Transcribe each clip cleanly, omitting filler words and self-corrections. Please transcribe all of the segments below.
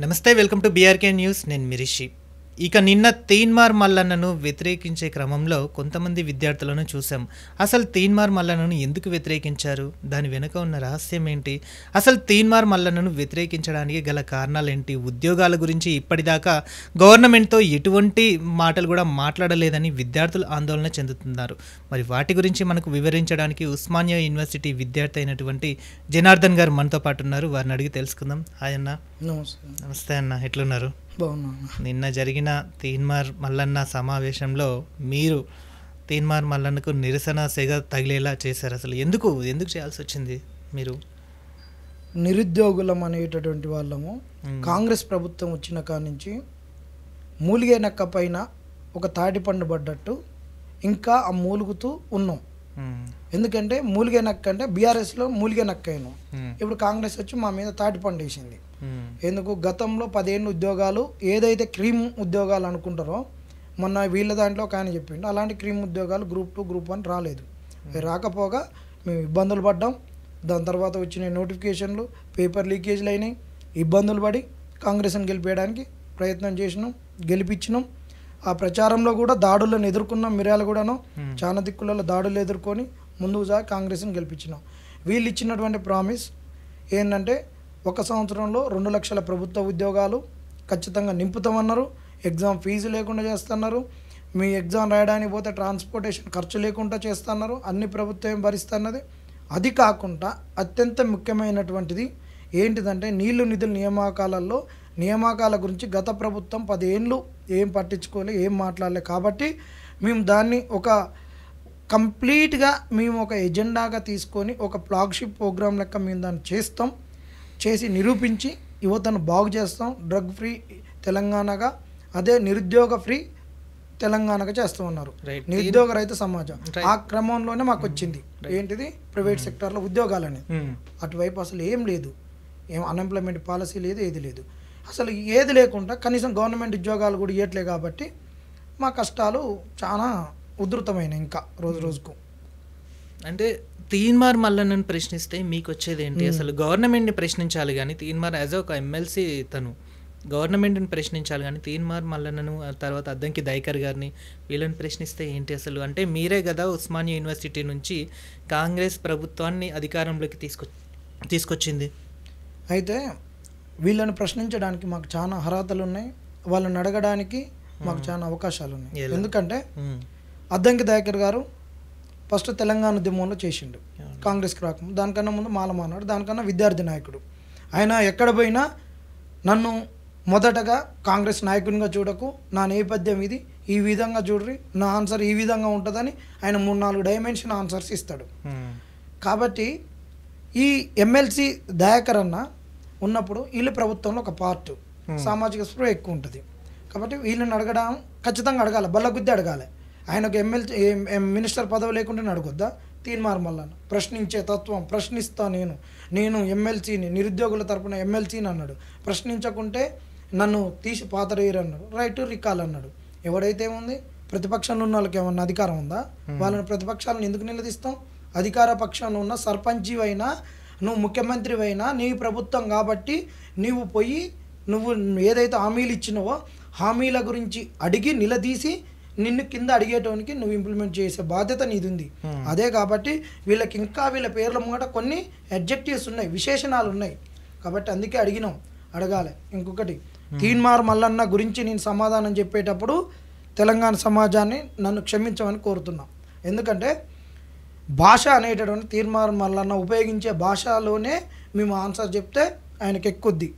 నమస్తే, welcome to BRK news. నేను మిరిషి. ఇక నిన్న తీన్మార్ మల్లన్నను వ్యతిరేకించే క్రమంలో కొంతమంది విద్యార్థులను చూసాం. అసలు తీన్మార్ మల్లన్నను ఎందుకు వ్యతిరేకించారు? దాని వెనుక ఉన్న రహస్యం ఏంటి? అసలు తీన్మార్ మల్లన్నను వ్యతిరేకించడానికి గల కారణాలేంటి? ఉద్యోగాల గురించి ఇప్పటిదాకా గవర్నమెంట్తో ఎటువంటి మాటలు కూడా మాట్లాడలేదని విద్యార్థులు ఆందోళన చెందుతున్నారు. మరి వాటి గురించి మనకు వివరించడానికి ఉస్మానియా యూనివర్సిటీ విద్యార్థి అయినటువంటి జనార్దన్ గారు మనతో పాటు ఉన్నారు. వారిని అడిగి తెలుసుకుందాం. హాయ్ అన్న. నమస్తే అన్న, ఎట్లున్నారు? నిన్న జరిగిన తీన్మార్ మల్లన్న సమావేశంలో మీరు తీన్మార్ మల్లన్నకు నిరసన సెగ తగిలేలా చేశారు. అసలు ఎందుకు చేయాల్సి వచ్చింది? మీరు నిరుద్యోగులం అనేటటువంటి వాళ్ళము కాంగ్రెస్ ప్రభుత్వం వచ్చిన కాడి నుంచి మూలిగే నక్క పైన ఒక తాటిపండు పడ్డట్టు ఇంకా ఆ మూలుగుతూ ఉన్నాం. ఎందుకంటే మూలిగే నక్క అంటే బీఆర్ఎస్లో మూలిగే నక్క అయినాం. ఇప్పుడు కాంగ్రెస్ వచ్చి మా మీద తాటిపండు వేసింది. ఎందుకు? గతంలో 10 ఏళ్ళు ఉద్యోగాలు ఏదైతే క్రీమ్ ఉద్యోగాలు అనుకుంటారో, మొన్న వీళ్ళ దాంట్లో ఒక ఆయన చెప్పిండు అలాంటి క్రీమ్ ఉద్యోగాలు గ్రూప్ 2 గ్రూప్ 1 రాలేదు. రాకపోగా మేము ఇబ్బందులు పడ్డాం. దాని తర్వాత వచ్చిన నోటిఫికేషన్లు, పేపర్ లీకేజ్లు అయినాయి. ఇబ్బందులు పడి కాంగ్రెస్ని గెలిపేయడానికి ప్రయత్నం చేసినాం, గెలిపించినాం. ఆ ప్రచారంలో కూడా దాడులను ఎదుర్కొన్నాం. మిర్యాలగూడను చాలా దిక్కులలో దాడులు ఎదుర్కొని ముందుకు సాగి కాంగ్రెస్ని గెలిపించినాం. వీళ్ళు ఇచ్చినటువంటి ప్రామిస్ ఏంటంటే 1 సంవత్సరంలో 2 లక్షల ప్రభుత్వ ఉద్యోగాలు ఖచ్చితంగా నింపుతామన్నారు. ఎగ్జామ్ ఫీజు లేకుండా చేస్తున్నారు. మీ ఎగ్జామ్ రాయడానికి పోతే ట్రాన్స్పోర్టేషన్ ఖర్చు లేకుండా చేస్తున్నారు. అన్ని ప్రభుత్వం భరిస్తున్నది. అది కాకుండా అత్యంత ముఖ్యమైనటువంటిది ఏంటిదంటే నీళ్లు నిధుల నియామకాల గురించి గత ప్రభుత్వం 10 ఏళ్ళు ఏం పట్టించుకోలే, ఏం మాట్లాడలే. కాబట్టి మేము దాన్ని ఒక కంప్లీట్గా మేము ఒక ఎజెండాగా తీసుకొని ఒక ఫ్లాగ్షిప్ ప్రోగ్రాం లెక్క మేము దాన్ని చేసి నిరూపించి యువతను బాగు చేస్తాం. డ్రగ్ ఫ్రీ తెలంగాణగా, అదే నిరుద్యోగ ఫ్రీ తెలంగాణగా చేస్తూ ఉన్నారు. నిరుద్యోగ రహిత సమాజం. ఆ క్రమంలోనే మాకు వచ్చింది ఏంటిది ప్రైవేట్ సెక్టార్లో ఉద్యోగాలని. అటువైపు అసలు ఏం లేదు, ఏం అన్ఎంప్లాయ్మెంట్ పాలసీ లేదు, ఏది లేదు. అసలు ఏది లేకుండా కనీసం గవర్నమెంట్ ఉద్యోగాలు కూడా ఇవ్వట్లే. కాబట్టి మా కష్టాలు చాలా ఉధృతమైన ఇంకా రోజు రోజుకు. అంటే తీన్మార్ మల్లన్నను ప్రశ్నిస్తే మీకు వచ్చేది ఏంటి? అసలు గవర్నమెంట్ని ప్రశ్నించాలి కానీ తీన్మార్ యాజ్ ఒక ఎమ్మెల్సీ తను గవర్నమెంట్ని ప్రశ్నించాలి కానీ తీన్మార్ మల్లన్నను, తర్వాత అద్దంకి దైకర్ గారిని వీళ్ళని ప్రశ్నిస్తే ఏంటి అసలు? అంటే మీరే కదా ఉస్మానియా యూనివర్సిటీ నుంచి కాంగ్రెస్ ప్రభుత్వాన్ని అధికారంలోకి తీసుకొచ్చింది. అయితే వీళ్ళని ప్రశ్నించడానికి మాకు చాలా అర్హతలు ఉన్నాయి. వాళ్ళని అడగడానికి మాకు చాలా అవకాశాలు ఉన్నాయి. ఎందుకంటే అద్దంకి దైకర్ గారు ఫస్ట్ తెలంగాణ ఉద్యమంలో చేసిండు, కాంగ్రెస్కి రాకముందు. దానికన్నా ముందు మాలమానాడు, దానికన్నా విద్యార్థి నాయకుడు. ఆయన ఎక్కడ పోయినా నన్ను మొదటగా కాంగ్రెస్ నాయకునిగా చూడకు, నా నేపథ్యం ఇది, ఈ విధంగా చూడ్రి, నా ఆన్సర్ ఈ విధంగా ఉంటుందని ఆయన 3-4 డైమెన్షన్ ఆన్సర్స్ ఇస్తాడు. కాబట్టి ఈ ఎమ్మెల్సీ దయాకర్ అన్న ఉన్నప్పుడు వీళ్ళు ప్రభుత్వంలో ఒక పార్ట్ సామాజిక స్పృహ ఎక్కువ ఉంటుంది. కాబట్టి వీళ్ళని అడగడం ఖచ్చితంగా అడగాలి, బల్లగుద్ది అడగాలి. ఆయన ఒక మినిస్టర్ పదవి లేకుండానే అడగొద్దా? తీన్మార్ మల్లన్న ప్రశ్నించే తత్వం, ప్రశ్నిస్తా నేను ఎమ్మెల్సీని, నిరుద్యోగుల తరపున ఎమ్మెల్సీని అన్నాడు. ప్రశ్నించకుంటే నన్ను తీసి పాతరేయరు అన్నాడు. రైట్ టు రికాల్ అన్నాడు. ఎవడైతే ఉంది ప్రతిపక్షంలో ఉన్న వాళ్ళకి ఏమన్నా అధికారం ఉందా? వాళ్ళని ప్రతిపక్షాలను ఎందుకు నిలదీస్తాం? అధికార పక్షంలో ఉన్న సర్పంచివైనా, నువ్వు ముఖ్యమంత్రివైనా, నీ ప్రభుత్వం కాబట్టి నువ్వు ఏదైతే హామీలు ఇచ్చినావో హామీల గురించి అడిగి నిలదీసి నిన్ను కింద అడిగేటోనికి నువ్వు ఇంప్లిమెంట్ చేసే బాధ్యత నీది ఉంది. అదే కాబట్టి వీళ్ళకి ఇంకా వీళ్ళ పేర్ల ముంగట కొన్ని అడ్జెక్టివ్స్ ఉన్నాయి, విశేషణాలు ఉన్నాయి. కాబట్టి అందుకే అడగాలి. ఇంకొకటి, తీన్మార్ మల్లన్న గురించి నేను సమాధానం చెప్పేటప్పుడు తెలంగాణ సమాజాన్ని నన్ను క్షమించమని కోరుతున్నా. ఎందుకంటే భాష అనేటటువంటి తీన్మార్ మల్లన్న ఉపయోగించే భాషలోనే మేము ఆన్సర్ చెప్తే ఆయనకి ఎక్కుద్ది.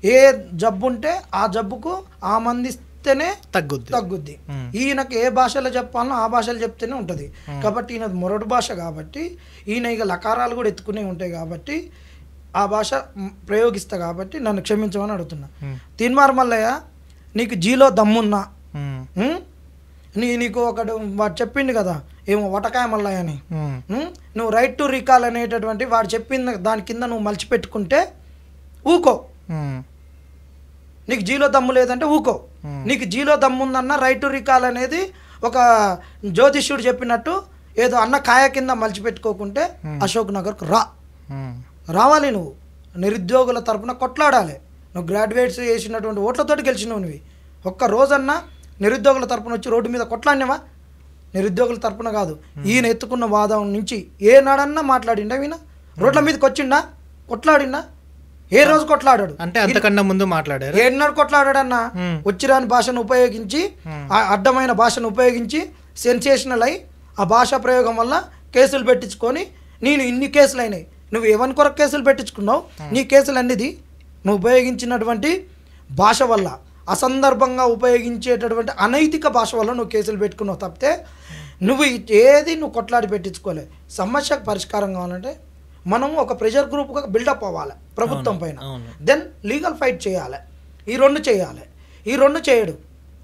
ఏ జబ్బు ఉంటే ఆ జబ్బుకు ఆ మంది ఇస్తేనే తగ్గుద్ది. ఈయనకు ఏ భాషలో చెప్పాలనో ఆ భాషలు చెప్తేనే ఉంటుంది. కాబట్టి ఈయన మొరటి భాష కాబట్టి, ఈయన ఇక లకారాలు కూడా ఎత్తుకునే ఉంటాయి కాబట్టి ఆ భాష ప్రయోగిస్తా. కాబట్టి నన్ను క్షమించమని అడుగుతున్నా. తీన్మార్ మల్లయ్య, నీకు జీలో దమ్మున్నా, నీకు ఒకడు వాడు చెప్పిండు కదా ఏమో వటకాయ మల్లయ్య అని, నువ్వు రైట్ టు రికాల్ అనేటటువంటి వాడు చెప్పిన దాని కింద నువ్వు మలిచిపెట్టుకుంటే ఊకో. నీకు జీలో దమ్ము లేదంటే ఊకో. నీకు జీలో దమ్ము ఉందన్న రైట్ టు రికాల్ అనేది ఒక జ్యోతిష్యుడు చెప్పినట్టు ఏదో అన్న కాయ కింద మలిచిపెట్టుకోకుంటే అశోక్ నగర్కు రావాలి. నువ్వు నిరుద్యోగుల తరపున కొట్లాడాలి. నువ్వు గ్రాడ్యుయేట్స్ చేసినటువంటి ఓట్లతోటి గెలిచినావు నువ్వు. ఒక్క రోజన్నా నిరుద్యోగుల తరపున వచ్చి రోడ్డు మీద కొట్లాడినావా? నిరుద్యోగుల తరపున కాదు, ఈయన ఎత్తుకున్న వాదం నుంచి ఏనాడన్నా మాట్లాడిండా? ఈయన రోడ్ల మీదకి వచ్చిండా? కొట్లాడిండా? ఏ రోజు కొట్లాడాడు? అంటే అంతకన్నా ముందు మాట్లాడారు. ఏనాడు కొట్లాడాడన్నా? వచ్చిరాని భాషను ఉపయోగించి, ఆ అడ్డమైన భాషను ఉపయోగించి సెన్సేషనల్ అయి ఆ భాషా ప్రయోగం వల్ల కేసులు పెట్టించుకొని, నేను ఇన్ని కేసులు అయినాయి. నువ్వు ఎవరి కొరకు కేసులు పెట్టించుకున్నావు? నీ కేసులు అన్నిది నువ్వు ఉపయోగించినటువంటి భాష వల్ల, అసందర్భంగా ఉపయోగించేటటువంటి అనైతిక భాష వల్ల నువ్వు కేసులు పెట్టుకున్నావు తప్పితే నువ్వు ఏది నువ్వు కొట్లాడి పెట్టించుకోలే. సమస్యకు పరిష్కారం కావాలంటే మనం ఒక ప్రెషర్ గ్రూప్గా బిల్డప్ అవ్వాలి ప్రభుత్వం పైన, దెన్ లీగల్ ఫైట్ చేయాలి. ఈ రెండు చేయాలి. ఈ రెండు చేయడు.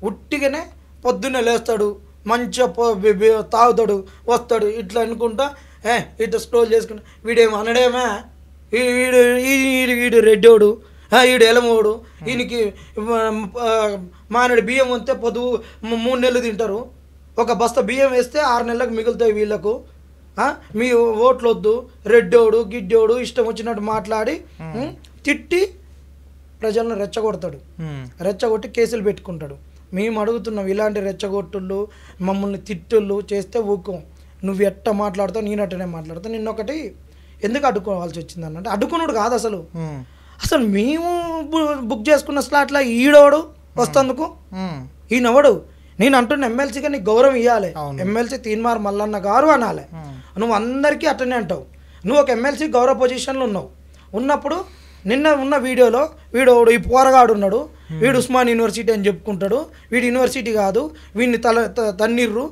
ఉట్టిగానే పొద్దున్నే లేస్తాడు, మంచిగా తాగుతాడు, వస్తాడు, ఇట్లా అనుకుంటా ఇట్లా స్క్రోల్ చేసుకుంటా, వీడేమో అనడేమా, వీడు రెడ్డోడు, వీడు ఎలమోడు, ఈయనకి మానేడు బియ్యం వస్తే పొదువు 3 నెలలు తింటారు, ఒక బస్తా బియ్యం వేస్తే 6 నెలలకు మిగులుతాయి వీళ్ళకు, మీ ఓట్లు వద్దు, రెడ్డోడు గిడ్డోడు ఇష్టం వచ్చినట్టు మాట్లాడి తిట్టి ప్రజలను రెచ్చగొడతాడు. రెచ్చగొట్టి కేసులు పెట్టుకుంటాడు. మేము అడుగుతున్నాం, ఇలాంటి రెచ్చగొట్టుళ్ళు మమ్మల్ని తిట్టుళ్ళు చేస్తే ఊకం. నువ్వు ఎట్ట మాట్లాడతావు, నేనట్టనే మాట్లాడతావు. నిన్నొకటి ఎందుకు అడ్డుకోవాల్సి వచ్చింది అన్నట్టు, అడ్డుకున్నాడు కాదు అసలు. అసలు మేము బుక్ చేసుకున్న స్లాట్లో ఈడోడు వస్తందుకు, ఈయనవడు. నేను అంటున్న ఎమ్మెల్సీగా నీకు గౌరవం ఇవ్వాలి. ఎమ్మెల్సీ తీన్మార్ మల్లన్న గారు అనాలి. నువ్వు అందరికీ అట్టనే అంటావు. నువ్వు ఒక ఎమ్మెల్సీ గౌరవ పొజిషన్లో ఉన్నావు. ఉన్నప్పుడు నిన్న ఉన్న వీడియోలో వీడోడు ఈ పోరగాడు ఉన్నాడు, వీడు ఉస్మాన్ యూనివర్సిటీ అని చెప్పుకుంటాడు, వీడు యూనివర్సిటీ కాదు, వీడిని తన్నీర్రు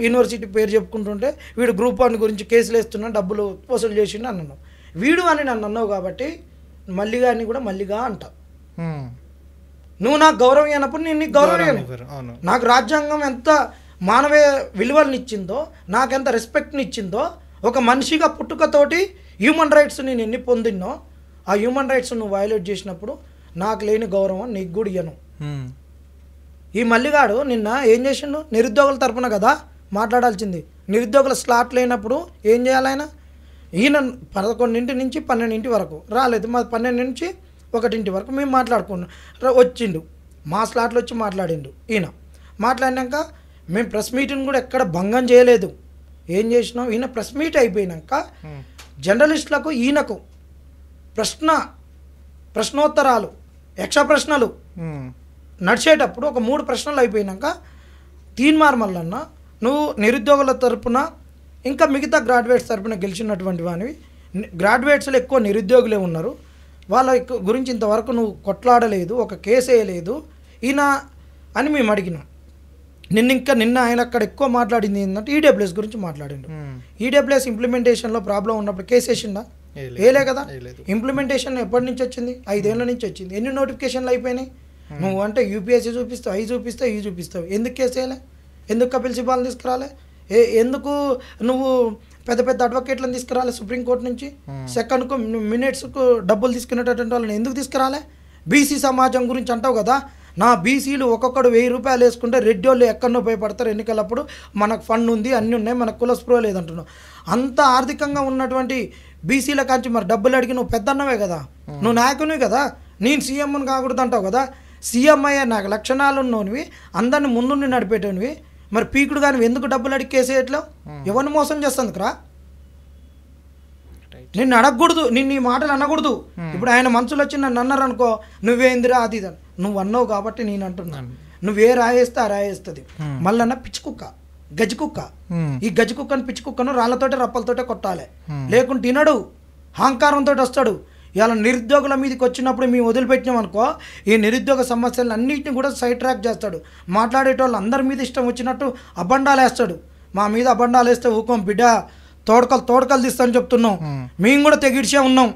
యూనివర్సిటీ పేరు చెప్పుకుంటుంటే వీడు గ్రూప్ 1 గురించి కేసులు వేస్తున్నా, డబ్బులు వసూలు చేసిండు అని అన్నావు. వీడు అని నన్ను అన్నావు కాబట్టి మల్లిగా అని కూడా మల్లిగా అంటావు. నువ్వు నాకు గౌరవం అయినప్పుడు నేను నీకు గౌరవం. నాకు రాజ్యాంగం ఎంత మానవీయ విలువలను ఇచ్చిందో, నాకెంత రెస్పెక్ట్ని ఇచ్చిందో, ఒక మనిషిగా పుట్టుకతోటి హ్యూమన్ రైట్స్ నేను ఎన్ని పొందినో, ఆ హ్యూమన్ రైట్స్ నువ్వు వయలేట్ చేసినప్పుడు నాకు లేని గౌరవం నీకు కూడా ఇయ్యను. ఈ మల్లిగాడు నిన్న ఏం చేసిండు? నిరుద్యోగుల తరపున కదా మాట్లాడాల్సింది. నిరుద్యోగుల స్లాట్ లేనప్పుడు ఏం చేయాలి ఆయన? ఈయన 11 నుంచి 12 వరకు రాలేదు, మా 12 నుంచి 1 వరకు మేము మాట్లాడుకున్నాం. వచ్చిండు, మా స్లాట్లో వచ్చి మాట్లాడిండు. ఈయన మాట్లాడినాక మేము ప్రెస్ మీటింగ్ కూడా ఎక్కడ భంగం చేయలేదు. ఏం చేసినాం? ఈయన ప్రెస్ మీట్ అయిపోయినాక జర్నలిస్టులకు ఈయనకు ప్రశ్నోత్తరాలు, యక్ష ప్రశ్నలు నడిచేటప్పుడు ఒక 3 ప్రశ్నలు అయిపోయినాక, తీన్మార్ మల్లన్న నువ్వు నిరుద్యోగుల తరపున ఇంకా మిగతా గ్రాడ్యుయేట్స్ తరపున గెలిచినటువంటి వానివి, గ్రాడ్యుయేట్స్లో ఎక్కువ నిరుద్యోగులే ఉన్నారు, వాళ్ళ గురించి ఇంతవరకు నువ్వు కొట్లాడలేదు, ఒక కేసు వేయలేదు ఈయన అని మేము అడిగినాం. నిన్న ఆయన అక్కడ ఎక్కువ మాట్లాడింది ఏంటంటే ఈడబ్ల్యూఎస్ గురించి మాట్లాడిండు. ఈడబ్ల్యూఎస్ ఇంప్లిమెంటేషన్లో ప్రాబ్లం ఉన్నప్పుడు కేసు వేసిండా? వేయలే కదా. ఇంప్లిమెంటేషన్ ఎప్పటి నుంచి వచ్చింది? 5 ఏళ్ళ నుంచి వచ్చింది. ఎన్ని నోటిఫికేషన్లు అయిపోయినాయి? నువ్వు అంటే యూపీఎస్సీ చూపిస్తావు, అవి చూపిస్తావు, ఇవి చూపిస్తావు. ఎందుకు కేసు వేయలే? ఎందుకు కపిల్ సిబాల్ని తీసుకురాలే? ఎందుకు నువ్వు పెద్ద పెద్ద అడ్వకేట్లను తీసుకురాలే సుప్రీంకోర్టు నుంచి? సెకండ్కు మినిట్స్కు డబ్బులు తీసుకునేటటువంటి వాళ్ళని ఎందుకు తీసుకురాలే? బీసీ సమాజం గురించి అంటావు కదా, నా బీసీలు ఒక్కొక్కడు 1000 రూపాయలు వేసుకుంటే రెడ్డి వాళ్ళు ఎక్కడనో భయపడతారు ఎన్నికలప్పుడు, మనకు ఫండ్ ఉంది, అన్నీ ఉన్నాయి, మనకు కులస్పృహ లేదంటున్నావు. అంత ఆర్థికంగా ఉన్నటువంటి బీసీల కాంచి మరి డబ్బులు అడిగి నువ్వు పెద్దన్నవే కదా, నువ్వు నాయకునివి కదా, నేను సీఎంని కాకూడదు అంటావు కదా. సీఎం అయ్యే నాకు లక్షణాలు ఉన్నోనివి, అందరిని ముందుండి నడిపేటోనివి, మరి పీకుడు కానీ ఎందుకు డబ్బులు అడిగి కేసేయట్లో? ఎవరిని మోసం చేస్తుందిరా? నిన్ను అడగకూడదు, నిన్ను ఈ మాటలు అనకూడదు. ఇప్పుడు ఆయన మనసులో వచ్చి నన్ను అన్నారు అనుకో, నువ్వేందిరా అది ఇది. నువ్వు అన్నావు కాబట్టి నేను అంటున్నాను, నువ్వే రాయేస్తే ఆ రాయేస్తుంది. మళ్ళన్న పిచ్చి కుక్క, గజి కుక్క. ఈ గజి కుక్కను పిచ్చి కుక్కను రాళ్లతోటే రప్పలతోటే కొట్టాలి, లేకుంటే తినడు, అహంకారంతో వస్తాడు. ఇలా నిరుద్యోగుల మీదకి వచ్చినప్పుడు మేము వదిలిపెట్టినాం అనుకో, ఈ నిరుద్యోగ సమస్యలను అన్నింటినీ కూడా సైడ్ ట్రాక్ చేస్తాడు. మాట్లాడేటోళ్ళు అందరి మీద ఇష్టం వచ్చినట్టు అబండాలు వేస్తాడు. మా మీద అబండాలు వేస్తే ఊకోం బిడ్డ, తోడకలు తీస్తాను చెప్తున్నాం. మేము కూడా తెగిడిచే ఉన్నాం.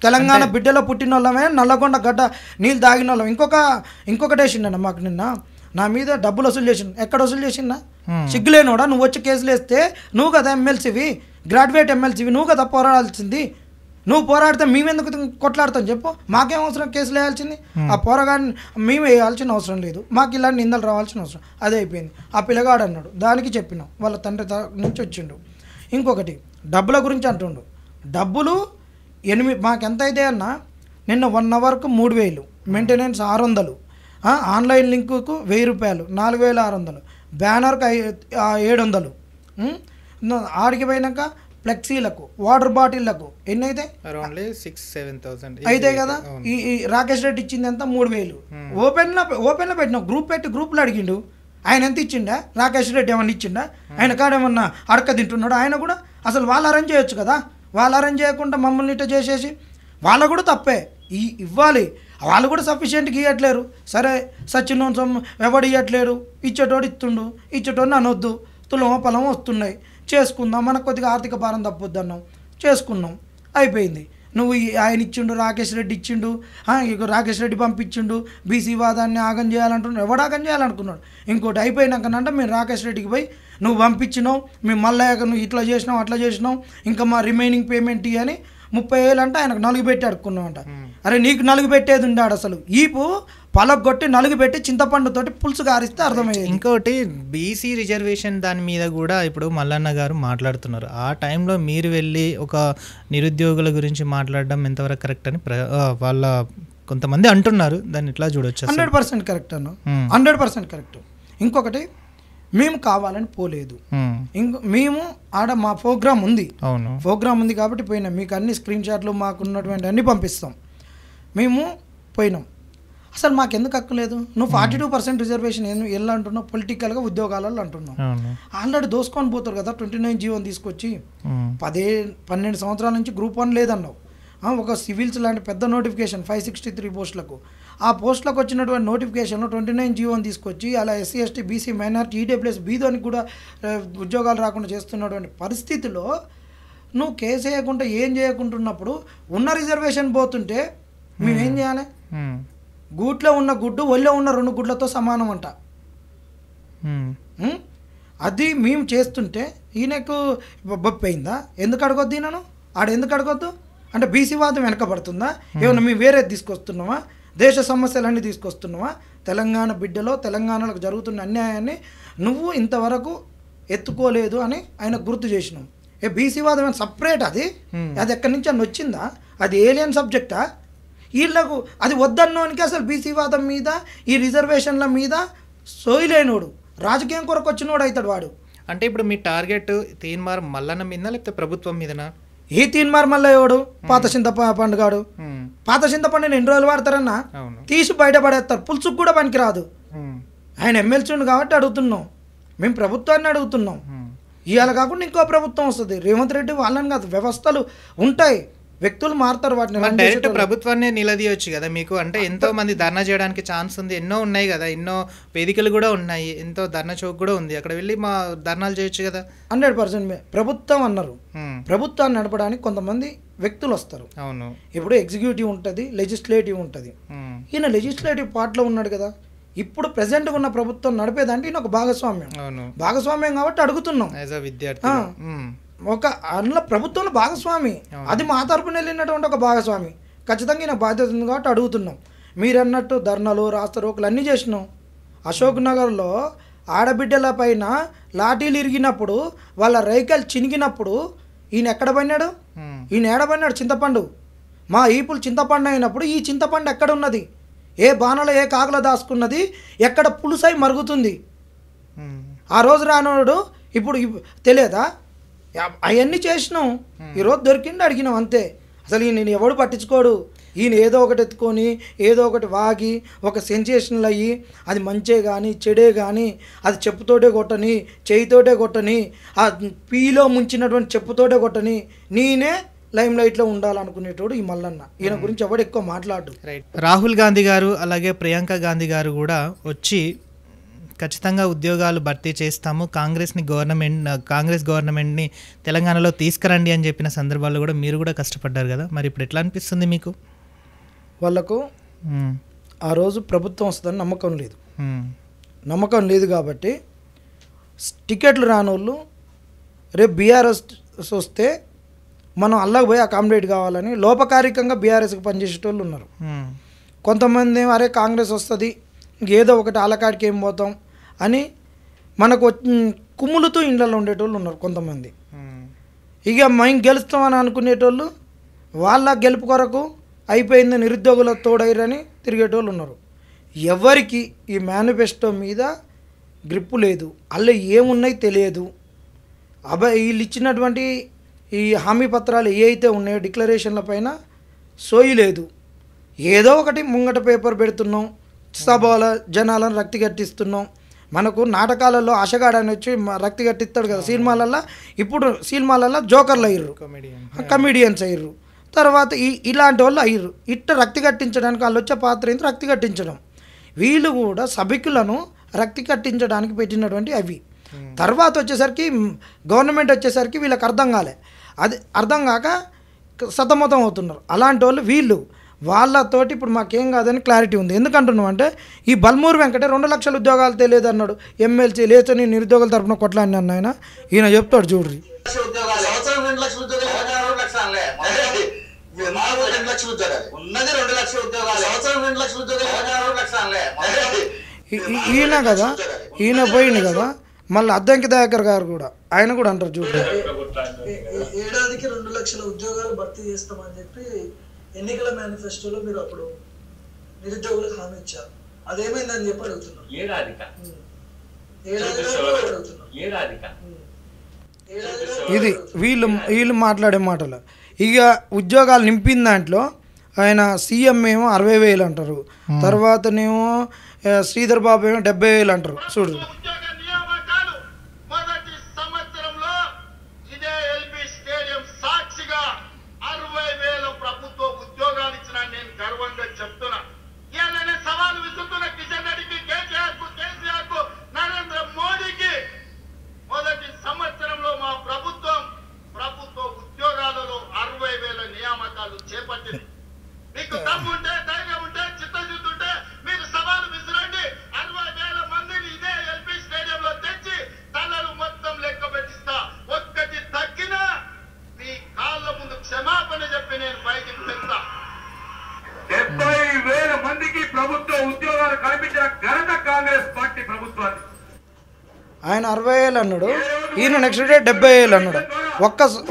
తెలంగాణ బిడ్డలో పుట్టిన వాళ్ళమే, నల్లగొండ గడ్డ నీళ్ళు తాగిన వాళ్ళం. ఇంకొకటి వేసిండన్న మాకు నిన్న నా మీద డబ్బులు వసూలు చేసిండు. ఎక్కడ వసూలు చేసిందా? సిగ్గులేనోడా, నువ్వు వచ్చి కేసులు వేస్తే నువ్వు కదా ఎమ్మెల్సీవి, గ్రాడ్యుయేట్ ఎమ్మెల్సీవి, నువ్వు కదా పోరాడాల్సింది. నువ్వు పోరాడితే మేమెందుకు కొట్లాడతాం చెప్పు? మాకేం అవసరం కేసులు వేయాల్సింది? ఆ పోరగాడిని మేము వేయాల్సిన అవసరం లేదు, మాకు ఇలాంటి నిందలు రావాల్సిన అవసరం. అదే అయిపోయింది. ఆ పిల్లగాడు అన్నాడు, దానికి చెప్పినాం, వాళ్ళ తండ్రి నుంచి వచ్చిండు. ఇంకొకటి డబ్బుల గురించి అంటుండు. డబ్బులు మాకెంత అయితే అన్నా, నిన్న 1 అవర్కు 3000, మెయింటెనెన్స్ 600, ఆన్లైన్ లింకుకు 1000 రూపాయలు, 4600, బ్యానర్కి 700, ఆడికి పోయినాక ఫ్లెక్సీలకు, వాటర్ బాటిళ్లకు ఎన్ని అయితే అరౌండ్ 6-7,000 అయితే కదా. ఈ రాకేష్ రెడ్డి ఇచ్చింది ఎంత 3000. ఓపెన్లో పెట్టిన గ్రూప్లో అడిగిండు, ఆయన ఎంత ఇచ్చిండా, రాకేష్ రెడ్డి ఏమన్నా ఇచ్చిండా, ఆయన కాడేమన్నా అడక తింటున్నాడు. ఆయన కూడా అసలు వాళ్ళు అరేంజ్ చేయొచ్చు కదా, వాళ్ళు అరేంజ్ చేయకుండా మమ్మల్ని ఇట్లా చేసేసి వాళ్ళ కూడా తప్పే ఇవ్వాలి. వాళ్ళు కూడా సఫిషియెంట్గా ఇవ్వట్లేరు. సరే సచినోత్సవం ఎవడు ఇవ్వట్లేరు, ఇచ్చేటోడు ఇస్తుండు, ఇచ్చేటోడిని అనొద్దు, తులమో పొలమో వస్తున్నాయి, చేసుకుందాం, మనకు కొద్దిగా ఆర్థిక భారం తప్పొద్దు అన్నాం, చేసుకున్నాం, అయిపోయింది. నువ్వు ఆయన ఇచ్చిండు, రాకేష్ రెడ్డి ఇచ్చిండు, ఇక రాకేష్ రెడ్డి పంపించిండు, బీసీ వాదాన్ని ఆగం చేయాలంటున్నాడు. ఎవడు ఆగం చేయాలనుకున్నాడు? ఇంకోటి అయిపోయినాకనంటే మేము రాకేష్ రెడ్డికి పోయి నువ్వు పంపించినావు, మేము మళ్ళీ నువ్వు ఇట్లా చేసినావు అట్లా చేసినావు, ఇంకా మా రిమైనింగ్ పేమెంట్ అని 30,000 అంటే ఆయనకు 4 పెట్టి అడుక్కున్నావు అంట. అరే నీకు 4 పెట్టేది ఉండాడు, అసలు ఈపు పలగొట్టి 4 పెట్టి చింతపండుతోటి పులుసు గారిస్తే అర్థమయ్యేది. ఇంకోటి బీసీ రిజర్వేషన్ దాని మీద కూడా ఇప్పుడు మల్లన్న గారు మాట్లాడుతున్నారు. ఆ టైంలో మీరు వెళ్ళి ఒక నిరుద్యోగుల గురించి మాట్లాడడం ఎంతవరకు కరెక్ట్ అని వాళ్ళ కొంతమంది అంటున్నారు. దాన్ని ఇట్లా చూడొచ్చు. 100% కరెక్ట్ అన్న, 100% కరెక్ట్. ఇంకొకటి, మేము కావాలని పోలేదు, మేము ఆడ మా ప్రోగ్రామ్ ఉంది, ప్రోగ్రామ్ ఉంది కాబట్టి పోయినాం. మీకు అన్ని స్క్రీన్ షాట్లు మాకు ఉన్నటువంటి అన్ని పంపిస్తాం. మేము పోయినాం. అసలు మాకెందుకు హక్కు లేదు? నువ్వు 42% రిజర్వేషన్ ఎలా అంటున్నావు? పొలిటికల్గా ఉద్యోగాలలో అంటున్నావు. ఆల్రెడీ దోసుకొని పోతారు కదా. 29 జీవో తీసుకొచ్చి 12 సంవత్సరాల నుంచి గ్రూప్ 1 లేదన్నావు. ఒక సివిల్స్ లాంటి పెద్ద నోటిఫికేషన్ 563 పోస్టులకు, ఆ పోస్టులకు వచ్చినటువంటి నోటిఫికేషన్లో 29 జీవోని తీసుకొచ్చి అలా SC ST BC minority EWS బీదోనికి కూడా ఉద్యోగాలు రాకుండా చేస్తున్నటువంటి పరిస్థితిలో నువ్వు కేసు చేయకుండా ఏం చేయకుంటున్నప్పుడు ఉన్న రిజర్వేషన్ పోతుంటే మేమేం చేయాలి? గూట్లో ఉన్న గుడ్డు ఒళ్ళో ఉన్న 2 గుడ్లతో సమానం అంట. అది మేము చేస్తుంటే ఈయనకు బొప్పయిందా? ఎందుకు అడగొద్దు ఈయనను? ఎందుకు అడగొద్దు అంటే బీసీ వాదం వెనకబడుతుందా? ఏమన్నా మేము వేరేది తీసుకొస్తున్నామా? దేశ సమస్యలన్నీ తీసుకొస్తున్నావా? తెలంగాణ బిడ్డలో తెలంగాణలో జరుగుతున్న అన్యాయాన్ని నువ్వు ఇంతవరకు ఎత్తుకోలేదు అని ఆయన గుర్తు చేసినాం. బీసీ వాదం ఏమైనా సపరేట్? అది ఎక్కడి నుంచి అని వచ్చిందా? అది ఏలియన్ సబ్జెక్టా? వీళ్ళకు అది వద్దన్నోనికి అసలు బీసీ వాదం మీద ఈ రిజర్వేషన్ల మీద సోయిలేనోడు, రాజకీయం కొరకు వచ్చినోడు అవుతాడు వాడు. అంటే ఇప్పుడు మీ టార్గెట్ తీన్మార్ మల్లన్న మీద లేకపోతే ప్రభుత్వం మీదనా? ఏ తీన్మార్ మల్ల ఎవడు? పాత చింతపండు గాడు. పాత చింతపండుని ఎన్ని రోజులు వాడతారన్నా? తీసి బయటపడేస్తారు. పులుసుకు కూడా పనికిరాదు. ఆయన ఎమ్మెల్సీ ఉండు కాబట్టి అడుగుతున్నాం, మేము ప్రభుత్వాన్ని అడుగుతున్నాం. ఇవాళ కాకుండా ఇంకో ప్రభుత్వం వస్తుంది. రేవంత్ రెడ్డి వాళ్ళని కాదు, వ్యవస్థలు ఉంటాయి, వ్యక్తులు మారుతారు. వాటిని డైరెక్ట్ ప్రభుత్వాన్ని నిలదీయొచ్చు కదా మీకు. అంటే ఎంతో మంది ధర్నా చేయడానికి ఛాన్స్ ఉంది, ఎన్నో ఉన్నాయి కదా, ఎన్నో వేదికలు కూడా ఉన్నాయి, ఎంతో ధర్నా చౌక్ కూడా ఉంది, అక్కడ వెళ్ళి మా ధర్నాలు చేయొచ్చు కదా. 100% ప్రభుత్వం అన్నారు. ప్రభుత్వాన్ని నడపడానికి కొంతమంది వ్యక్తులు వస్తారు. అవును. ఇప్పుడు ఎగ్జిక్యూటివ్ ఉంటుంది, లెజిస్లేటివ్ ఉంటుంది. ఈయన లెజిస్లేటివ్ పార్ట్లో ఉన్నాడు కదా. ఇప్పుడు ప్రెసెంట్గా ఉన్న ప్రభుత్వం నడిపేదంటే ఈయన ఒక భాగస్వామ్యం. భాగస్వామ్యం కాబట్టి అడుగుతున్నాం. విద్యార్థి ఒక అందులో ప్రభుత్వంలో భాగస్వామి, అది మా తరపున వెళ్ళినటువంటి ఒక భాగస్వామి. ఖచ్చితంగా ఈయన బాధ్యత ఉంది కాబట్టి అడుగుతున్నాం. మీరు అన్నట్టు ధర్నాలు, రాస్తారోకులు అన్నీ చేసినాం. అశోక్ నగర్లో ఆడబిడ్డల పైన లాఠీలు ఇరిగినప్పుడు, వాళ్ళ రైకలు చినిగినప్పుడు ఈయన ఎక్కడ పడినాడు? ఈయన ఏడబడినాడు? చింతపండు. మా ఈపులు చింతపండు అయినప్పుడు ఈ చింతపండు ఎక్కడ ఉన్నది? ఏ బాణలో ఏ కాకులో దాచుకున్నది? ఎక్కడ పులుసై మరుగుతుంది? ఆ రోజు రానోడు ఇప్పుడు తెలియదా? అవన్నీ చేసినాం. ఈరోజు దొరికిండి అడిగినాం అంతే. అసలు ఈయన ఎవడు పట్టించుకోడు. ఈయన ఏదో ఒకటి ఎత్తుకొని ఏదో ఒకటి వాగి ఒక సెన్సేషన్లు అయ్యి, అది మంచే కానీ చెడే కానీ, అది చెప్పుతోటే కొట్టని, చేయితోటే కొట్టని, ఆ పీలో ముంచినటువంటి చెప్పుతోటే కొట్టని, నేనే లైమ్ లైట్లో ఉండాలనుకునేటోడు ఈ మల్లన్న. ఈయన గురించి ఎవడు ఎక్కువ మాట్లాడు. రాహుల్ గాంధీ గారు అలాగే ప్రియాంక గాంధీ గారు కూడా వచ్చి ఖచ్చితంగా ఉద్యోగాలు భర్తీ చేస్తాము, కాంగ్రెస్ గవర్నమెంట్ని తెలంగాణలో తీసుకురండి అని చెప్పిన సందర్భాల్లో కూడా మీరు కూడా కష్టపడ్డారు కదా. మరి ఇప్పుడు ఎట్లా అనిపిస్తుంది మీకు? వాళ్ళకు ఆ రోజు ప్రభుత్వం వస్తుందని నమ్మకం లేదు కాబట్టి టికెట్లు రానోళ్ళు రేపు బీఆర్ఎస్ వస్తే మనం అల్లకు పోయి అకామిడేట్ కావాలని లోపకారికంగా బీఆర్ఎస్కి పనిచేసేటోళ్ళు ఉన్నారు. కొంతమంది అరే కాంగ్రెస్ వస్తుంది, ఏదో ఒకటి ఆలకాడికి ఏం పోతాం అని మనకు కుమ్ములుతూ ఇండ్లలో ఉండేటోళ్ళు ఉన్నారు కొంతమంది. ఇక మేము గెలుస్తామని అనుకునేటోళ్ళు వాళ్ళ గెలుపు కొరకు అయిపోయింది నిరుద్యోగుల తోడైరని తిరిగేటోళ్ళు ఉన్నారు. ఎవరికి ఈ మేనిఫెస్టో మీద గ్రిప్పు లేదు, అల్ల ఏమున్నాయి తెలియదు. వీళ్ళు ఇచ్చినటువంటి ఈ హామీ పత్రాలు ఏ అయితే ఉన్నాయో డిక్లరేషన్ల పైన సోయి లేదు. ఏదో ఒకటి ముంగట పేపర్ పెడుతున్నాం, సభల జనాలను రక్తి కట్టిస్తున్నాం. మనకు నాటకాలలో ఆశగాడని వచ్చి రక్తి కట్టిస్తాడు కదా సినిమాలల్లో. ఇప్పుడు సినిమాలల్లో జోకర్లు అయ్యారు, కమెడియన్స్ అయ్యారు. తర్వాత ఇలాంటి వాళ్ళు అయ్యారు. ఇట్ట రక్తి కట్టించడానికి వాళ్ళు వచ్చే పాత్ర ఏంటి? రక్తి కట్టించడం. వీళ్ళు కూడా సభికులను రక్తి కట్టించడానికి పెట్టినటువంటి అవి. తర్వాత వచ్చేసరికి గవర్నమెంట్ వచ్చేసరికి వీళ్ళకి అర్థం కాలే, అది అర్థం కాక సతమతం అవుతున్నారు. అలాంటి వాళ్ళు వీళ్ళు వాళ్ళతోటి ఇప్పుడు మాకేం కాదని క్లారిటీ ఉంది. ఎందుకంటున్నాం అంటే ఈ బల్మూరు వెంకటే 2 లక్షల ఉద్యోగాలు తెలియదు అన్నాడు. ఎమ్మెల్సీ లేచని నిరుద్యోగుల తరపున కొట్లాడిని అన్న ఈయన చెప్తాడు చూడ్రి. ఈయన కదా, ఈయన పోయింది కదా. మళ్ళీ అద్దంకి దయాకర్ గారు కూడా ఆయన కూడా అంటారు చూడండి, ఏడాదికి 2 లక్షల ఉద్యోగాలు భర్తీ చేస్తామని చెప్పి ఎన్నికల మేనిఫెస్టోలో మీరు అప్పుడు నిరుద్యోగులకు హామీ ఇచ్చారు. అదేమైందని చెప్పి అడుగుతున్నారు. ఇది వీళ్ళు మాట్లాడే మాటలు. ఇక ఉద్యోగాలు నింపిన దాంట్లో ఆయన సీఎం ఏమో 60,000 అంటారు, తర్వాతనేమో శ్రీధర్ బాబు ఏమో 70,000 అంటారు. చూడు ఆయన 60,000 అన్నాడు, ఈయన నెక్స్ట్ డే 70,000 అన్నాడు.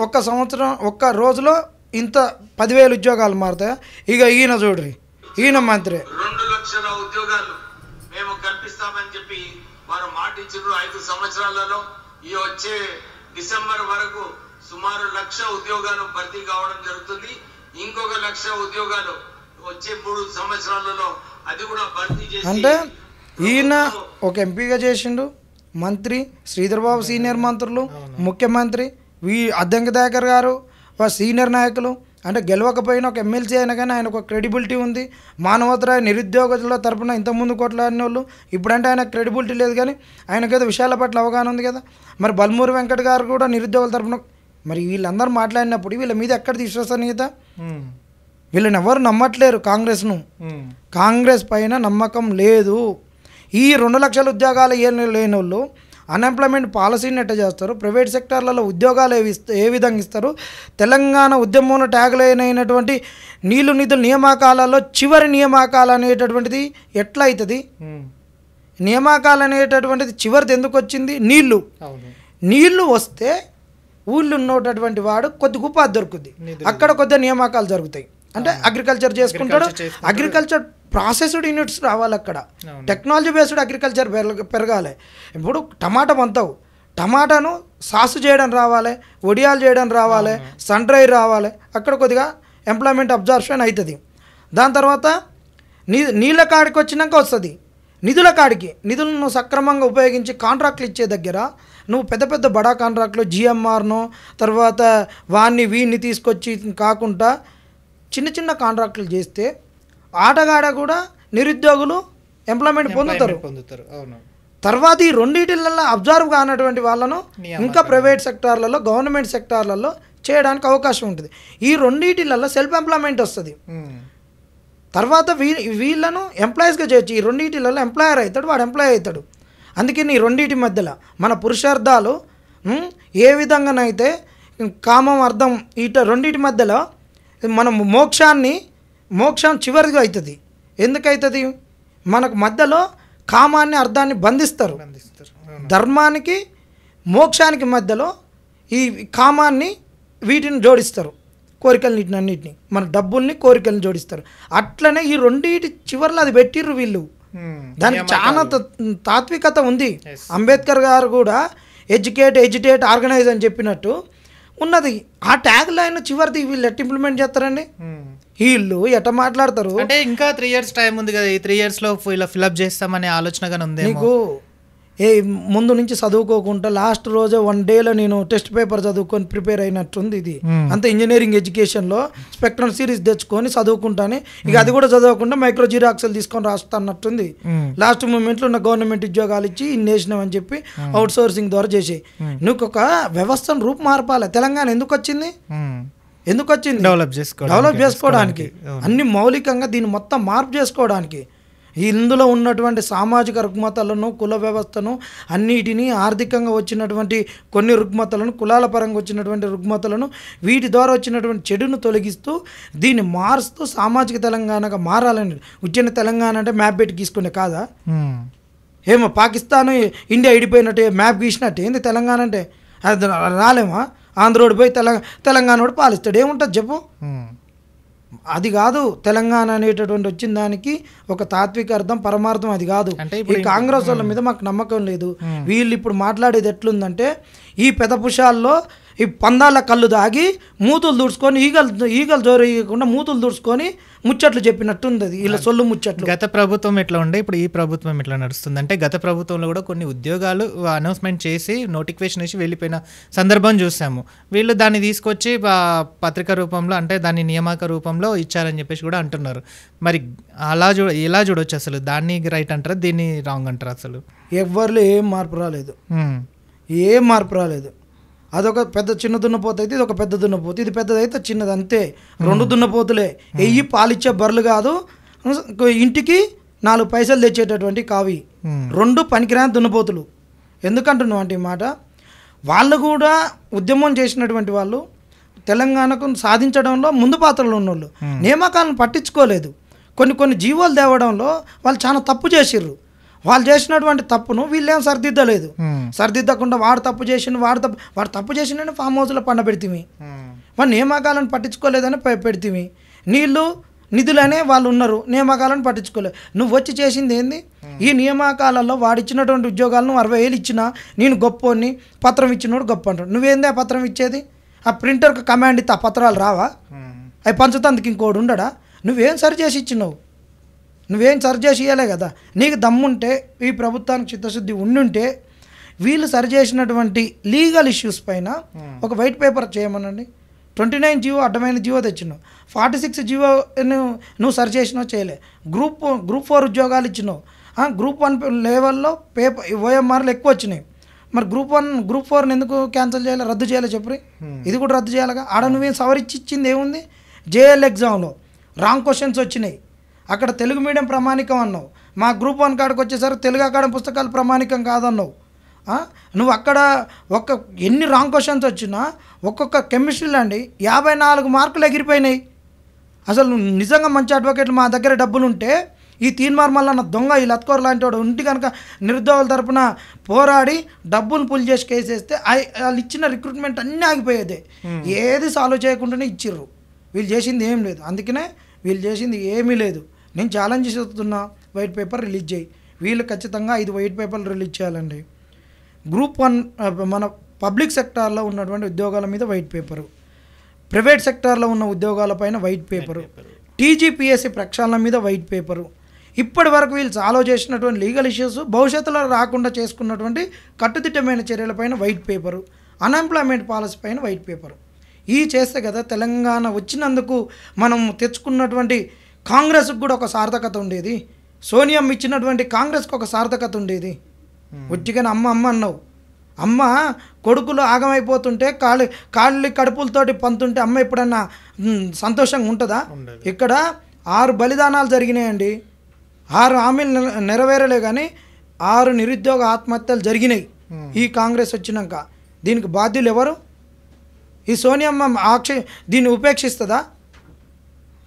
ఒక్క సంవత్సరం ఒక్క రోజులో ఇంత 10,000 ఉద్యోగాలు మారుతాయి. ఇక ఈయన చూడ్రి, ఈయన మంత్రి 2 లక్షల ఉద్యోగాలు మేము కల్పిస్తామని చెప్పి వారు మాట ఇచ్చారు. 5 సంవత్సరాలలో ఈ వచ్చే డిసెంబర్ వరకు సుమారు 1,00,000 ఉద్యోగాలు భర్తీ కావడం జరుగుతుంది. ఇంకొక 1,00,000 ఉద్యోగాలు వచ్చే 3 సంవత్సరాలలో అది కూడా భర్తీ చేసి, అంటే ఈయన ఒక ఎంపీగా చేసిండు, మంత్రి శ్రీధర్ బాబు సీనియర్ మంత్రులు, ముఖ్యమంత్రి అద్దంకి దయాకర్ గారు సీనియర్ నాయకులు. అంటే గెలవకపోయినా ఒక ఎమ్మెల్సీ అయినా కానీ ఆయన ఒక క్రెడిబిలిటీ ఉంది. మానవతరాయ నిరుద్యోగుల తరపున ఇంతకుముందు కొట్లాడిన వాళ్ళు, ఇప్పుడంటే ఆయన క్రెడిబిలిటీ లేదు కానీ ఆయనకేదో విషయాల పట్ల అవగాహన ఉంది కదా. మరి బల్మూరు వెంకట్ గారు కూడా నిరుద్యోగుల తరపున, మరి వీళ్ళందరూ మాట్లాడినప్పుడు వీళ్ళ మీద ఎక్కడిది విశ్వసనీయత? వీళ్ళని ఎవరు నమ్మట్లేరు కాంగ్రెస్ను. కాంగ్రెస్ పైన నమ్మకం లేదు. ఈ 2 లక్షల ఉద్యోగాలు లేని వాళ్ళు అన్ఎంప్లాయ్మెంట్ పాలసీని ఎట్ట చేస్తారు? ప్రైవేట్ సెక్టార్లలో ఉద్యోగాలు ఏ విధంగా ఇస్తారు? తెలంగాణ ఉద్యమంలో ట్యాగ్లైన్ అయినటువంటి నీళ్లు నిధుల నియామకాలలో చివరి నియామకాలు అనేటటువంటిది ఎట్లా అవుతుంది? నియామకాలు అనేటటువంటిది చివరిది ఎందుకు వచ్చింది? నీళ్లు వస్తే ఊళ్ళో ఉన్నటువంటి వాడు కొద్ది ఉపాధి దొరుకుతుంది, అక్కడ కొద్దిగా నియామకాలు జరుగుతాయి. అంటే అగ్రికల్చర్ చేసుకుంటాడు, అగ్రికల్చర్ ప్రాసెస్డ్ యూనిట్స్ రావాలి, అక్కడ టెక్నాలజీ బేస్డ్ అగ్రికల్చర్ పెరగాలి. ఇప్పుడు టమాటా పంతావు, టమాటాను సాసు చేయడం రావాలి, వడియాలు చేయడం రావాలి, సన్ డ్రై రావాలి, అక్కడ కొద్దిగా ఎంప్లాయ్మెంట్ అబ్జర్ప్షన్ అవుతుంది. దాని తర్వాత నీళ్ళ కాడికి వచ్చినాక వస్తుంది నిధుల కాడికి. నిధులను సక్రమంగా ఉపయోగించి కాంట్రాక్ట్లు ఇచ్చే దగ్గర నువ్వు పెద్ద పెద్ద బడా కాంట్రాక్ట్లు జిఎంఆర్ను తర్వాత వీడిని తీసుకొచ్చి కాకుండా చిన్న చిన్న కాంట్రాక్టులు చేస్తే ఆటగాడ కూడా నిరుద్యోగులు ఎంప్లాయ్మెంట్ పొందుతారు. తర్వాత ఈ రెండింటిలలో అబ్జర్వ్ కానటువంటి వాళ్ళను ఇంకా ప్రైవేట్ సెక్టార్లలో గవర్నమెంట్ సెక్టార్లలో చేయడానికి అవకాశం ఉంటుంది. ఈ రెండింటిలలో సెల్ఫ్ ఎంప్లాయ్మెంట్ వస్తుంది. తర్వాత వీళ్ళను ఎంప్లాయీస్గా చేయొచ్చు. ఈ రెండింటిలలో ఎంప్లాయర్ అవుతాడు, వాడు ఎంప్లాయ్ అవుతాడు. అందుకని ఈ రెండింటి మధ్యలో మన పురుషార్థాలు ఏ విధంగానైతే కామం అర్థం ఇట రెండింటి మధ్యలో మనం మోక్షాన్ని చివరిగా అవుతుంది. ఎందుకవుతుంది? మనకు మధ్యలో కామాన్ని అర్థాన్ని బంధిస్తారు. ధర్మానికి మోక్షానికి మధ్యలో ఈ కామాన్ని వీటిని జోడిస్తారు. కోరికలన్నిటిని అన్నిటిని మన డబ్బుల్ని కోరికల్ని జోడిస్తారు. అట్లనే ఈ రెండింటి చివర్లో అది పెట్టిర్రు వీళ్ళు. దానికి చాలా తాత్వికత ఉంది. అంబేద్కర్ గారు కూడా ఎడ్యుకేట్ ఆర్గనైజ్ అని చెప్పినట్టు ఉన్నది. ఆ ట్యాగ్ లైన్ చివరిది వీళ్ళు ఎట్ ఇంప్లిమెంట్ చేస్తారండి? వీళ్ళు ఎట్ట మాట్లాడతారు అంటే ఇంకా 3 years టైం ఉంది కదా, ఈ 3 yearsలో ఇలా ఫిల్అప్ చేస్తామనే ఆలోచన కానీ ఉంది. నీకు ముందు నుంచి చదువుకోకుండా లాస్ట్ రోజు 1 dayలో నేను టెస్ట్ పేపర్ చదువుకొని ప్రిపేర్ అయినట్టుంది ఇది. అంతే ఇంజనీరింగ్ ఎడ్యుకేషన్లో స్పెక్ట్రమ్ సిరీస్ తెచ్చుకొని చదువుకుంటానే ఇక అది కూడా చదవకుండా మైక్రో జిరాక్స్లు తీసుకొని రాస్తా అన్నట్టుంది. లాస్ట్ మూమెంట్లో ఉన్న గవర్నమెంట్ ఉద్యోగాలు ఇచ్చి ఇన్నేసినాం అని చెప్పి అవుట్ సోర్సింగ్ ద్వారా చేసి నువ్వు ఒక వ్యవస్థను రూపు మార్పాలి. తెలంగాణ ఎందుకు వచ్చింది? డెవలప్ చేసుకోవడానికి, అన్ని మౌలికంగా దీన్ని మొత్తం మార్పు చేసుకోవడానికి. ఇందులో ఉన్నటువంటి సామాజిక రుగ్మతలను, కుల వ్యవస్థను, అన్నిటినీ ఆర్థికంగా వచ్చినటువంటి కొన్ని రుగ్మతలను, కులాల పరంగా వచ్చినటువంటి రుగ్మతలను, వీటి ద్వారా వచ్చినటువంటి చెడును తొలగిస్తూ దీన్ని మారుస్తూ సామాజిక తెలంగాణగా మారాలని. ఉజ్జయిని తెలంగాణ అంటే మ్యాప్ పెట్టి గీసుకునే కాదా? ఏమో పాకిస్తాన్ ఇండియా విడిపోయినట్టు మ్యాప్ గీసినట్టు ఏంది తెలంగాణ అంటే? అది రాలేమా? ఆంధ్రోడు పోయి తెలంగాణోడు పాలిస్తాడు, ఏముంటుంది చెప్పు? అది కాదు. తెలంగాణ అనేటటువంటి వచ్చిన దానికి ఒక తాత్విక అర్థం, పరమార్థం అది కాదు. ఈ కాంగ్రెస్ వాళ్ళ మీద మాకు నమ్మకం లేదు. వీళ్ళు ఇప్పుడు మాట్లాడేది ఎట్లుందంటే ఈ పెదపుషాల్లో ఈ పందాల కళ్ళు దాగి మూతులు దూడ్చుకొని ఈగలు జోరియకుండా మూతులు దూడ్చుకొని ముచ్చట్లు చెప్పినట్టుంది. అది ఇలా సొల్లు ముచ్చట్లు. గత ప్రభుత్వం ఎట్లా ఉండే, ఇప్పుడు ఈ ప్రభుత్వం ఎట్లా నడుస్తుంది అంటే గత ప్రభుత్వంలో కూడా కొన్ని ఉద్యోగాలు అనౌన్స్మెంట్ చేసి నోటిఫికేషన్ వేసి వెళ్ళిపోయిన సందర్భం చూసాము. వీళ్ళు దాన్ని తీసుకొచ్చి పత్రిక రూపంలో అంటే దాన్ని నియామక రూపంలో ఇచ్చారని చెప్పేసి కూడా అంటున్నారు. మరి ఎలా చూడొచ్చు అసలు? దాన్ని రైట్ అంటారా, దీన్ని రాంగ్ అంటారా? అసలు ఎవరిలో ఏం మార్పు రాలేదు. అదొక పెద్ద చిన్న దున్నపోతు అయితే ఇది ఒక పెద్ద దున్నపోతు, ఇది పెద్దదైతే చిన్నది, అంతే. 2 దున్నపోతులే. ఎయ్యి పాలిచ్చే బర్రెలు కాదు, ఇంటికి 4 పైసలు తెచ్చేటటువంటి కావి. 2 పనికిరాని దున్నపోతులు. ఎందుకంటున్నావు అంటే ఈ మాట, వాళ్ళు కూడా ఉద్యమం చేసినటువంటి వాళ్ళు, తెలంగాణకు సాధించడంలో ముందు పాత్రలు ఉన్నోళ్ళు. నియామకాలను పట్టించుకోలేదు. కొన్ని జీవోలు తేవడంలో వాళ్ళు చాలా తప్పు చేసిర్రు. వాళ్ళు చేసినటువంటి తప్పును వీళ్ళేం సరిదిద్దలేదు. సరిదిద్దకుండా వాడు తప్పు చేసిన ఫామ్ హౌస్లో పండబెడితివి. వాడు నియామకాలను పట్టించుకోలేదని పెడితివి. నిధులనే వాళ్ళు ఉన్నారు, నియామకాలను పట్టించుకోలేదు. నువ్వు వచ్చి చేసింది ఏంది? ఈ నియామకాలలో వాడిచ్చినటువంటి ఉద్యోగాలను 60,000 ఇచ్చినా నేను గొప్పోని, పత్రం ఇచ్చినోడు గొప్ప అంటాడు. నువ్వేందే పత్రం ఇచ్చేది? ఆ ప్రింటర్కి కమాండ్ ఇస్తే ఆ పత్రాలు రావా? అవి పంచుతందుకు ఇంకోటి ఉండడా? నువ్వేం సరి చేసి ఇచ్చినావు? నువ్వేం సరి చేసి ఇవ్వలే కదా. నీకు దమ్ముంటే, ఈ ప్రభుత్వానికి చిత్తశుద్ధి ఉండుంటే వీళ్ళు సరి చేసినటువంటి లీగల్ ఇష్యూస్ పైన ఒక వైట్ పేపర్ చేయమనండి. 29 జీవో అడ్డమైన జీవో తెచ్చినావు, 46 జీవో నువ్వు సరి చేసినావు, చేయలే. గ్రూప్ 4 ఉద్యోగాలు ఇచ్చినావు. గ్రూప్ 1 లెవెల్లో పేపర్ ఓఎంఆర్లు ఎక్కువ వచ్చినాయి. మరి గ్రూప్ 4ని ఎందుకు క్యాన్సిల్ చేయాలి, రద్దు చేయాలి చెప్పు? ఇది కూడా రద్దు చేయాలిగా. ఆడ నువ్వేం సవరించి ఇచ్చింది ఏముంది? జేఎల్ ఎగ్జామ్లో రాంగ్ క్వశ్చన్స్ వచ్చినాయి. అక్కడ తెలుగు మీడియం ప్రామాణికం అన్నావు. మా గ్రూప్ 1 కాడికి వచ్చేసరికి తెలుగు అకాడమీ పుస్తకాలు ప్రామాణికం కాదన్నావు. నువ్వు అక్కడ ఎన్ని రాంగ్ క్వశ్చన్స్ వచ్చినా ఒక్కొక్క కెమిస్ట్రీలో అండి 54 మార్కులు ఎగిరిపోయినాయి. అసలు నిజంగా మంచి అడ్వకేట్లు మా దగ్గర డబ్బులు ఉంటే ఈ తీన్మార్ మల్లన్న దొంగ, ఈ లత్కోర్ లాంటి వాడు ఉంటే కనుక నిరుద్యోగుల తరపున పోరాడి డబ్బులు పుల్ చేసి కేసేస్తే వాళ్ళు ఇచ్చిన రిక్రూట్మెంట్ అన్నీ ఆగిపోయేదే. ఏది సాల్వ్ చేయకుండానే ఇచ్చిర్రు. వీళ్ళు చేసింది ఏం లేదు. అందుకనే వీళ్ళు చేసింది ఏమీ లేదు. నేను ఛాలెంజ్ చేస్తున్నా, వైట్ పేపర్ రిలీజ్ చేయి. వీళ్ళు ఖచ్చితంగా 5 వైట్ పేపర్లు రిలీజ్ చేయాలండి. గ్రూప్ 1 మన పబ్లిక్ సెక్టార్లో ఉన్నటువంటి ఉద్యోగాల మీద వైట్ పేపరు, ప్రైవేట్ సెక్టార్లో ఉన్న ఉద్యోగాలపైన వైట్ పేపరు, టీజీపీఎస్సీ ప్రక్షాళన మీద వైట్ పేపరు. ఇప్పటి వరకు వీళ్ళు సాల్వ్ చేసినటువంటి లీగల్ ఇష్యూస్, భవిష్యత్తులో రాకుండా చేసుకున్నటువంటి కట్టుదిట్టమైన చర్యలపైన వైట్ పేపరు, అన్ఎంప్లాయ్మెంట్ పాలసీ పైన వైట్ పేపరు. ఈ చేస్తే కదా తెలంగాణ వచ్చినందుకు మనం తెచ్చుకున్నటువంటి కాంగ్రెస్కి కూడా ఒక సార్థకత ఉండేది. సోనియా ఇచ్చినటువంటి కాంగ్రెస్కి ఒక సార్థకత ఉండేది. ఉట్టిగానే అమ్మ అన్నావు. అమ్మ కొడుకులు ఆగమైపోతుంటే కాళ్ళు కడుపులతోటి పంతుంటే అమ్మ ఎప్పుడన్నా సంతోషంగా ఉంటుందా? ఇక్కడ 6 బలిదానాలు జరిగినాయండి. 6 హామీలు నెరవేరలే కానీ 6 నిరుద్యోగ ఆత్మహత్యలు జరిగినాయి ఈ కాంగ్రెస్ వచ్చినాక. దీనికి బాధ్యులు ఎవరు? ఈ సోనియమ్మ దీన్ని ఉపేక్షిస్తుందా?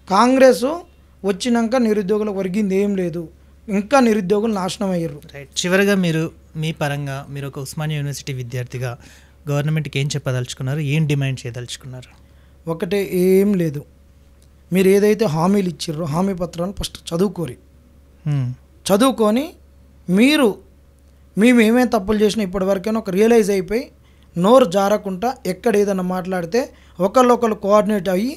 కాంగ్రెస్ వచ్చినాక నిరుద్యోగులకు ఒరిగింది ఏం లేదు. ఇంకా నిరుద్యోగులు నాశనం అయ్యారు. రైట్. చివరిగా మీ పరంగా మీరు ఒక ఉస్మానియా యూనివర్సిటీ విద్యార్థిగా గవర్నమెంట్కి ఏం చెప్పదలుచుకున్నారు, ఏం డిమాండ్ చేయదలుచుకున్నారు? ఒకటే, ఏం లేదు. మీరు ఏదైతే హామీలు ఇచ్చిర్రో హామీ పత్రాన్ని ఫస్ట్ చదువుకోరి. చదువుకొని మేము ఏమేమి తప్పులు చేసినా ఇప్పటివరకైనా ఒక రియలైజ్ అయిపోయి నోరు జారకుండా ఎక్కడ ఏదైనా మాట్లాడితే ఒకళ్ళొకళ్ళు కోఆర్డినేట్ అయ్యి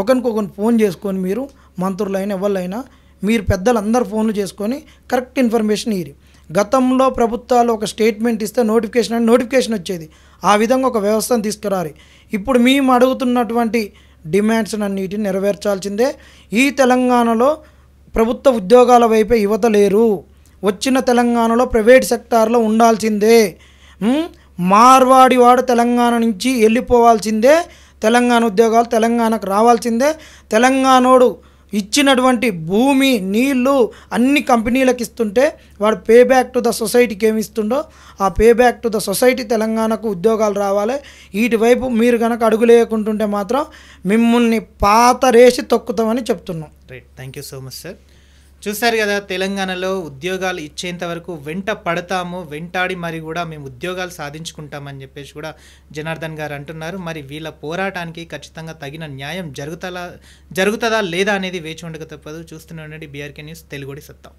ఒకరికొకరు ఫోన్ చేసుకొని మీరు మంత్రులైనా ఎవరైనా మీరు పెద్దలందరూ ఫోన్లు చేసుకొని కరెక్ట్ ఇన్ఫర్మేషన్ ఇయ్యి. గతంలో ప్రభుత్వాలు ఒక స్టేట్మెంట్ ఇస్తే నోటిఫికేషన్ వచ్చేది. ఆ విధంగా ఒక వ్యవస్థను తీసుకురాలి. ఇప్పుడు మేము అడుగుతున్నటువంటి డిమాండ్స్ అన్నిటిని నెరవేర్చాల్సిందే. ఈ తెలంగాణలో ప్రభుత్వ ఉద్యోగాల వైపే యువత లేరు. వచ్చిన తెలంగాణలో ప్రైవేట్ సెక్టార్లో ఉండాల్సిందే. మార్వాడి వాడు తెలంగాణ నుంచి వెళ్ళిపోవాల్సిందే. తెలంగాణ ఉద్యోగాలు తెలంగాణకు రావాల్సిందే. తెలంగాణోడు ఇచ్చినటువంటి భూమి నీళ్లు అన్ని కంపెనీలకు ఇస్తుంటే వాడు పే బ్యాక్ టు ద సొసైటీకి ఏమి ఇస్తుండో ఆ pay back to the society తెలంగాణకు ఉద్యోగాలు రావాలి. వీటి వైపు మీరు కనుక అడుగులేయకుంటుంటే మాత్రం మిమ్మల్ని పాతరేసి తొక్కుతామని చెప్తున్నాం. Right, thank you so much sir. చూశారు కదా, తెలంగాణలో ఉద్యోగాలు ఇచ్చేంత వరకు వెంట పడతాము, వెంటాడి మరి కూడా మేము ఉద్యోగాలు సాధించుకుంటామని చెప్పేసి కూడా జనార్దన్ గారు అంటున్నారు. మరి వీళ్ళ పోరాటానికి ఖచ్చితంగా తగిన న్యాయం జరుగుతుందా లేదా అనేది వేచి ఉండక తప్పదు. చూస్తూనే ఉండండి బీఆర్కే న్యూస్ తెలుగుడి సత్తా.